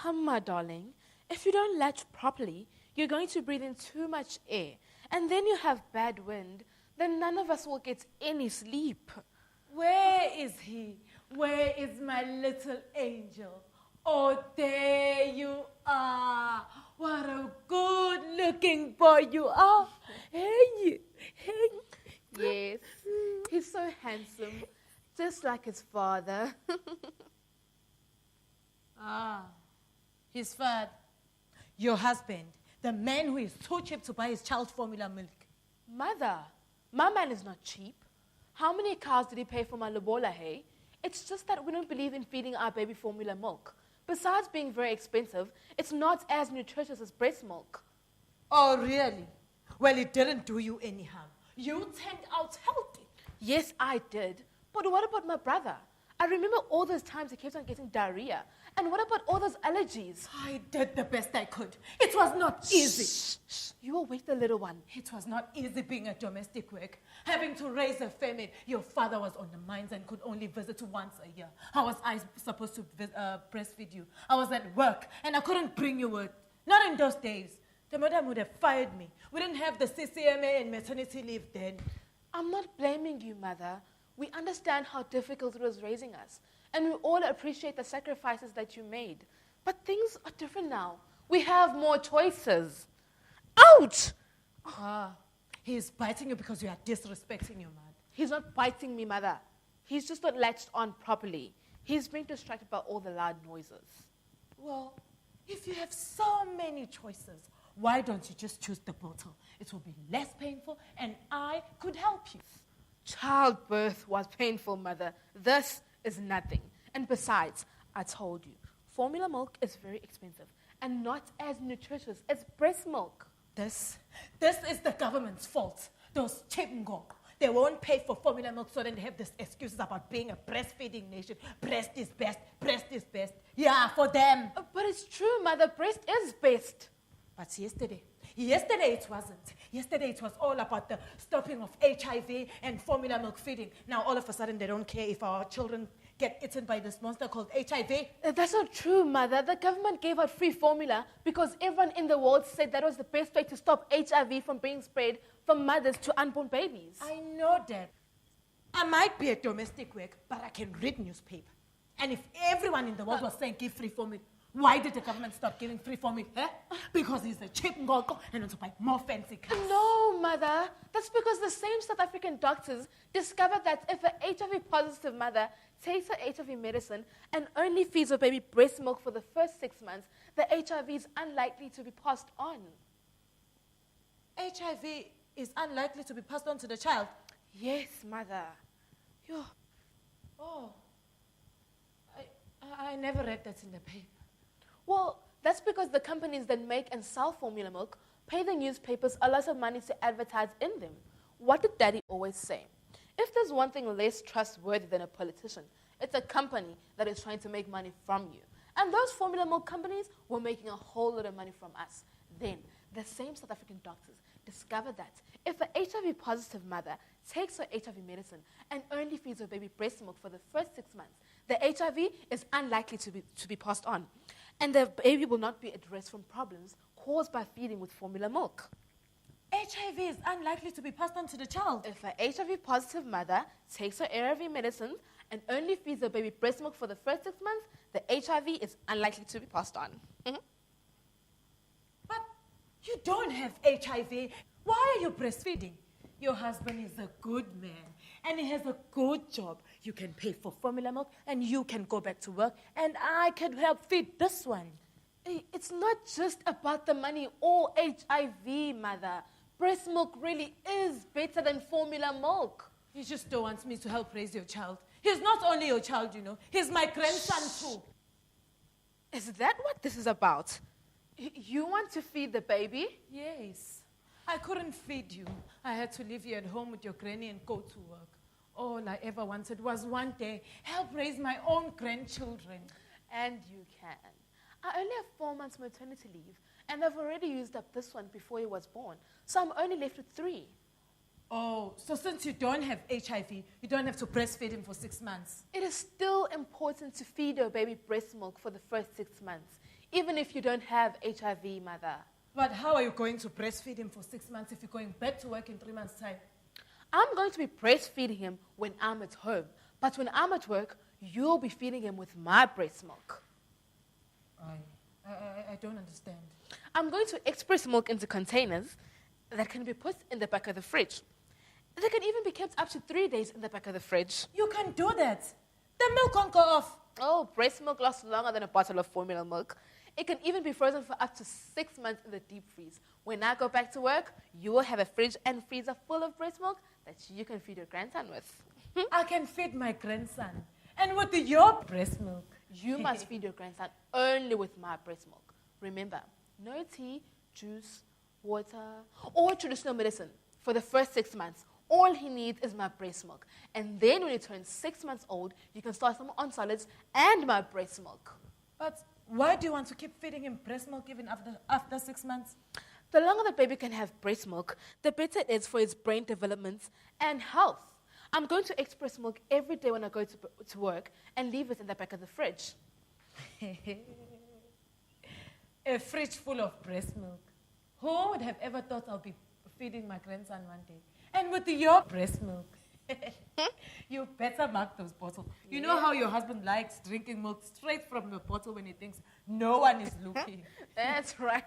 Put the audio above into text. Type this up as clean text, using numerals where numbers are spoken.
My darling, if you don't latch properly, you're going to breathe in too much air, and then you have bad wind. Then none of us will get any sleep. Where is he? Where is my little angel? Oh, there you are. What a good-looking boy you are. Hey. Yes, he's so handsome, just like his father. His father. Your husband, the man who is too cheap to buy his child formula milk. Mother, my man is not cheap. How many cows did he pay for my lobola, hey? It's just that we don't believe in feeding our baby formula milk. Besides being very expensive, it's not as nutritious as breast milk. Oh, really? Well, it didn't do you any harm. You turned out healthy. Yes, I did. But what about my brother? I remember all those times he kept on getting diarrhea. And what about all those allergies? I did the best I could. It was not easy. Shh. You will wait the little one. It was not easy being a domestic work. Having to raise a family. Your father was on the mines and could only visit once a year. How was I supposed to breastfeed you? I was at work and I couldn't bring you word. Not in those days. The madam would have fired me. We didn't have the CCMA and maternity leave then. I'm not blaming you, Mother. We understand how difficult it was raising us. And we all appreciate the sacrifices that you made. But things are different now. We have more choices. Ouch! He's biting you because you are disrespecting your man. He's not biting me, Mother. He's just not latched on properly. He's being distracted by all the loud noises. Well, if you have so many choices, why don't you just choose the bottle? It will be less painful and I could help you. Childbirth was painful, Mother. This is nothing. And besides, I told you, formula milk is very expensive and not as nutritious as breast milk. This is the government's fault. Those childcare, they won't pay for formula milk, so then they have these excuses about being a breastfeeding nation. Breast is best, breast is best. Yeah, for them. But it's true, Mother, breast is best. But yesterday it wasn't. Yesterday it was all about the stopping of HIV and formula milk feeding. Now all of a sudden they don't care if our children get eaten by this monster called HIV. That's not true, Mother. The government gave out free formula because everyone in the world said that was the best way to stop HIV from being spread from mothers to unborn babies. I know that. I might be a domestic work, but I can read newspaper. And if everyone in the world was saying give free formula, why did the government stop giving free formula? Because he's a cheap Gogo and wants to buy more fancy cars. No, Mother. That's because the same South African doctors discovered that if an HIV-positive mother takes her HIV medicine and only feeds her baby breast milk for the first 6 months, the HIV is unlikely to be passed on. HIV is unlikely to be passed on to the child? Yes, Mother. Oh. I never read that in the paper. Well, that's because the companies that make and sell formula milk pay the newspapers a lot of money to advertise in them. What did Daddy always say? If there's one thing less trustworthy than a politician, it's a company that is trying to make money from you. And those formula milk companies were making a whole lot of money from us. Then, the same South African doctors discovered that if an HIV-positive mother takes her HIV medicine and only feeds her baby breast milk for the first 6 months, the HIV is unlikely to be passed on. And the baby will not be at risk from problems caused by feeding with formula milk. HIV is unlikely to be passed on to the child? If an HIV-positive mother takes her ARV medicine and only feeds her baby breast milk for the first 6 months, the HIV is unlikely to be passed on. But you don't have HIV. Why are you breastfeeding? Your husband is a good man and he has a good job. You can pay for formula milk and you can go back to work and I can help feed this one. It's not just about the money or HIV, Mother. Breast milk really is better than formula milk. He just don't want me to help raise your child. He's not only your child, you know. He's my grandson too. Is that what this is about? You want to feed the baby? Yes. I couldn't feed you. I had to leave you at home with your granny and go to work. All I ever wanted was one day help raise my own grandchildren. And you can. I only have 4 months maternity leave, and I've already used up this one before he was born, so I'm only left with 3. Oh, so since you don't have HIV, you don't have to breastfeed him for 6 months? It is still important to feed your baby breast milk for the first 6 months. even if you don't have HIV, mother. But how are you going to breastfeed him for 6 months if you're going back to work in 3 months' time? I'm going to be breastfeeding him when I'm at home. But when I'm at work, you'll be feeding him with my breast milk. I don't understand. I'm going to express milk into containers that can be put in the back of the fridge. They can even be kept up to 3 days in the back of the fridge. You can do that. The milk won't go off. Oh, breast milk lasts longer than a bottle of formula milk. It can even be frozen for up to 6 months in the deep freeze. When I go back to work, you will have a fridge and freezer full of breast milk that you can feed your grandson with. I can feed my grandson. And with your breast milk. You must feed your grandson only with my breast milk. Remember, no tea, juice, water, or traditional medicine for the first 6 months. All he needs is my breast milk. And then when he turns 6 months old, you can start him on solids and my breast milk. But why do you want to keep feeding him breast milk even after 6 months? The longer the baby can have breast milk, the better it is for his brain development and health. I'm going to express milk every day when I go to work and leave it in the back of the fridge. A fridge full of breast milk. Who would have ever thought I'll be feeding my grandson one day? And with your breast milk. You better mark those bottles. You know how your husband likes drinking milk straight from the bottle when he thinks no one is looking. That's right.